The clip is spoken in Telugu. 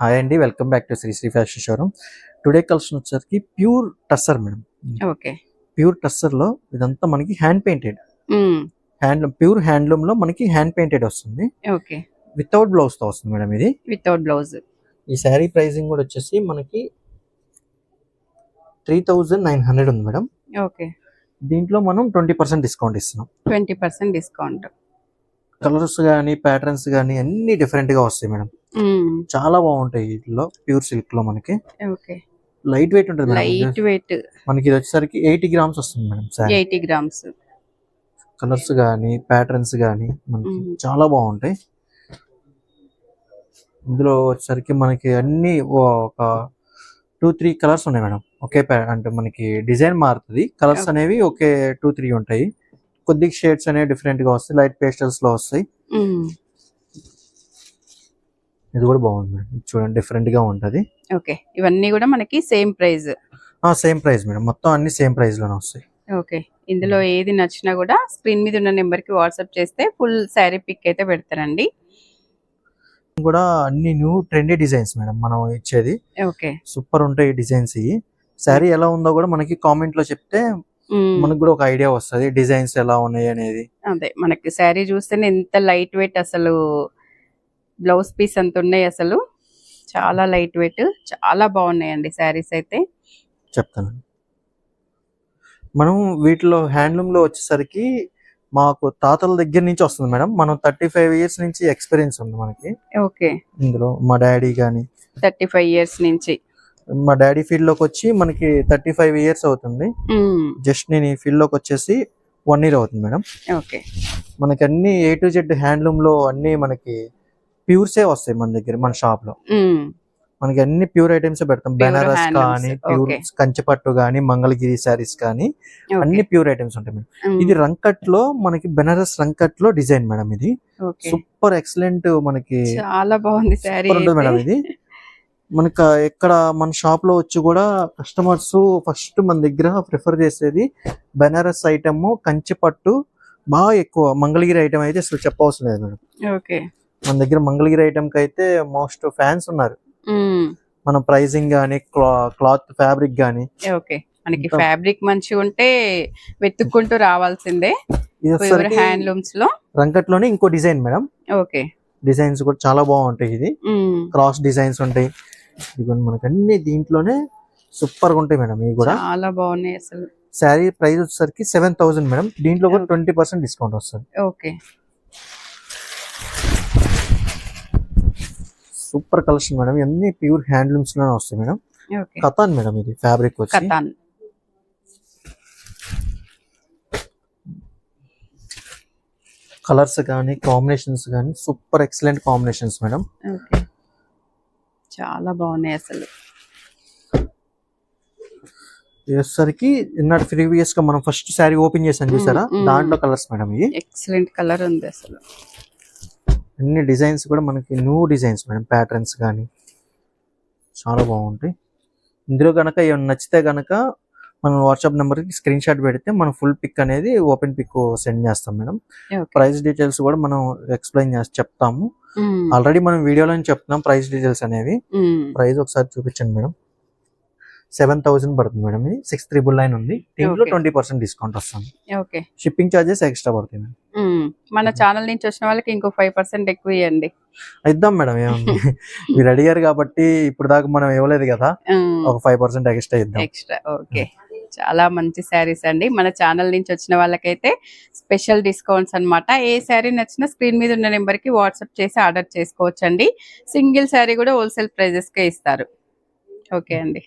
హాయ్ అండి, welcome back to Sri Sri fashion showroom. Today collection వచ్చేసరికి pure tussar madam. Okay, pure tussar లో ఇదంతా మనకి హ్యాండ్ పెయింటెడ్, ప్యూర్ హ్యాండ్లూమ్ లో మనకి హ్యాండ్ పెయింటెడ్ వస్తుంది. ఓకే, వితౌట్ బ్లౌజ్ తో వస్తుంది మేడం. ఇది వితౌట్ బ్లౌజ్. ఈ శారీ ప్రైసింగ్ కూడా వచ్చేసి మనకి 3900 ఉంది మేడం. ఓకే, దీంట్లో మనం 20% డిస్కౌంట్ ఇస్తున్నాం. 20% డిస్కౌంట్. కలర్స్ గానీ ప్యాటర్న్స్ గానీ అన్ని డిఫరెంట్ గా వస్తాయి మేడం. చాలా బాగుంటాయి. వీటిలో ప్యూర్ సిల్క్ లో మనకి ఓకే, లైట్ వెయిట్ ఉంటుంది. లైట్ వెయిట్ మనకి ఇది వచ్చేసరికి 80 గ్రామ్స్ వస్తుంది మేడం. 80 గ్రామ్స్. కలర్స్ గానీ ప్యాటర్న్స్ గానీ మనకి చాలా బాగుంటాయి. ఇందులో వచ్చేసరికి మనకి అన్ని ఒక 2-3 కలర్స్ ఉన్నాయి మేడం. ఒకే అంటే మనకి డిజైన్ మారుతుంది, కలర్స్ అనేవి ఒకే 2-3 ఉంటాయి. కొద్దిగా షేడ్స్ అనేవి డిఫరెంట్ గా వస్తాయి, లైట్ పేస్టల్స్ లో వస్తాయి. ఇది కూడా బాగుంది మేడం, చూడండి డిఫరెంట్ గా ఉంటది. ఓకే, ఇవన్నీ కూడా మనకి same price. Same price madam, మొత్తం అన్ని సేమ్ ప్రైస్ లోనే వస్తాయి. ఓకే, ఇందులో ఏది నచ్చినా కూడా స్క్రీన్ మీద ఉన్న నెంబర్ కి వాట్సాప్ చేస్తే ఫుల్ శారీ పిక్ అయితే పెడతారండి. కూడా అన్ని న్యూ ట్రెండీ డిజైన్స్ మేడం మనం ఇచ్చేది. ఓకే, సూపర్ ఉంటాయి డిజైన్స్. ఈ శారీ ఎలా ఉందో కూడా మనకి కామెంట్ లో చెప్తే మనకు కూడా ఒక ఐడియా వస్తుంది డిజైన్స్ ఎలా ఉన్నాయి అనేది. అదే మనకి శారీ చూస్తేనే ఎంత లైట్ వెయిట్, అసలు బ్లౌజ్ పీస్ అంత ఉన్నాయి, అసలు చాలా లైట్ వెయిట్, చాలా బాగున్నాయండి శారీస్ అయితే. చెప్తాను మనం వీటిలో హ్యాండ్లూమ్ లో వచ్చేసరికి మాకు తాతల దగ్గర నుంచి వస్తుంది మేడం. మనం 35 ఇయర్స్ నుంచి ఎక్స్పీరియన్స్ ఉంది మనకి. ఓకే, ఇందులో మా డాడీ గానీ 35 ఇయర్స్ నుంచి. మా డాడీ ఫీల్డ్ లోకి వచ్చి మనకి 35 ఇయర్స్ అవుతుంది. జస్ట్ నేను ఈ ఫీల్డ్ లోకి వచ్చేసి 1 ఇయర్ అవుతుంది మేడం. ఓకే, మనకి అన్ని A to Z హ్యాండ్లూమ్ లో అన్ని మనకి ప్యూర్సే వస్తాయి మన దగ్గర. మన షాప్ లో మనకి అన్ని ప్యూర్ ఐటమ్స్ పెడతాం. బెనారస్ కానీ, ప్యూర్ కంచిపట్టు కానీ, మంగళగిరి శారీస్ కానీ అన్ని ప్యూర్ ఐటమ్స్ ఉంటాయి మేడం. ఇది రంకట్ లో మనకి బెనారస్ రంకట్ లో డిజైన్ మేడం. ఇది సూపర్ ఎక్సలెంట్, మనకి చాలా బాగుంది శారీ మేడం. ఇది మనకు ఎక్కడ మన షాప్ లో వచ్చి కూడా కస్టమర్స్ ఫస్ట్ మన దగ్గర ప్రిఫర్ చేసేది బెనారస్ ఐటమ్, కంచిపట్టు బాగా ఎక్కువ. మంగళగిరి ఐటమ్ అయితే అసలు చెప్పవసరం లేదు మేడం. ఓకే, మన దగ్గర మంగళగిరి ఐటమ్ కి అయితే మోస్ట్ ఫ్యాన్స్ ఉన్నారు. మన ప్రైసింగ్ గానీ, క్లాత్ ఫ్యాబ్రిక్ గానీ. ఓకే, మనకి ఫ్యాబ్రిక్ మంచిగా ఉంటే వెతుక్కుంటూ రావాల్సిందే. హ్యాండ్లూమ్స్ లో రంకట్ లోనే ఇంకో డిజైన్ మేడం. ఓకే, డిజైన్స్ కూడా చాలా బాగుంటాయి. ఇది క్రాస్ డిజైన్స్ ఉంటాయి. ఇదిగోండి మనకి అన్ని దీంట్లోనే సూపర్ గా ఉంటాయి మేడం. ఇవి కూడా చాలా బాగున్నాయి అసలు. శారీ ప్రైస్ వచ్చేసరికి 7000 మేడం. దీంట్లో కూడా 20% డిస్కౌంట్ వస్తుంది. Okay, super collection madam. ఇవన్నీ ప్యూర్ హ్యాండ్లూమ్స్ లోనే వస్తాయి మేడం. కతాన్ మేడం, ఇది ఫ్యాబ్రిక్ వచ్చి కతాన్. కలర్స్ కానీ కాంబినేషన్స్ కానీ super excellent combinations madam. Okay, చాలా బాగున్నాయి అసలు. వచ్చేసరికి ఇన్నర్ ప్రీవియస్ గా మనం ఫస్ట్ శారీ ఓపెన్ చేసాం చూసారా, దాంట్లో కలర్స్ మేడం. ఇది ఎక్సలెంట్ కలర్ ఉంది అసలు. అన్ని డిజైన్స్ కూడా మనకి న్యూ డిజైన్స్ మేడం. ప్యాటర్న్స్ కానీ చాలా బాగుంటాయి. ఇందులో కనుక ఏమైనా నచ్చితే కనుక మనం వాట్సాప్ నెంబర్ కి స్క్రీన్ షాట్ పెడితే మనం ఫుల్ పిక్ అనేది ఓపెన్ పిక్ సెండ్ చేస్తాం మేడం. ప్రైస్ డీటెయిల్స్ కూడా మనం ఎక్స్ప్లెయిన్ చేసి చెప్తాము. ఆల్రెడీ మనం వీడియోలో చెప్తున్నాం ప్రైస్ డీటెయిల్స్ అనేవి. ప్రైస్ ఒకసారి చూపించండి మేడం. 7000 పడుతుంది మేడం. ఇది 6399 ఉంది. దీంట్లో 20% డిస్కౌంట్ వస్తుంది. ఓకే, షిప్పింగ్ చార్జెస్ ఎక్స్ట్రా పడుతుంది మేడం. మన ఛానల్ నుంచి వచ్చిన వాళ్ళకి ఇంకో 5% ఎక్కువ ఇవ్వండి. ఇద్దాం మేడం, ఏముంది. మీరు అడిగారు కాబట్టి ఇప్పుడు దాకా మనం ఇవ్వలేదు కదా, ఒక 5% ఎక్స్ట్రా ఇద్దాం. ఎక్స్ట్రా. ఓకే, చాలా మంచి శారీస్ అండి. మన ఛానల్ నుంచి వచ్చిన వాళ్ళకైతే స్పెషల్ డిస్కౌంట్స్ అన్నమాట. ఏ శారీ నచ్చినా స్క్రీన్ మీద ఉన్న నెంబర్ కి వాట్సాప్ చేసి ఆర్డర్ చేసుకోవచ్చు అండి. సింగిల్ శారీ కూడా హోల్సేల్ ప్రైజెస్ కే ఇస్తారు. ఓకే అండి.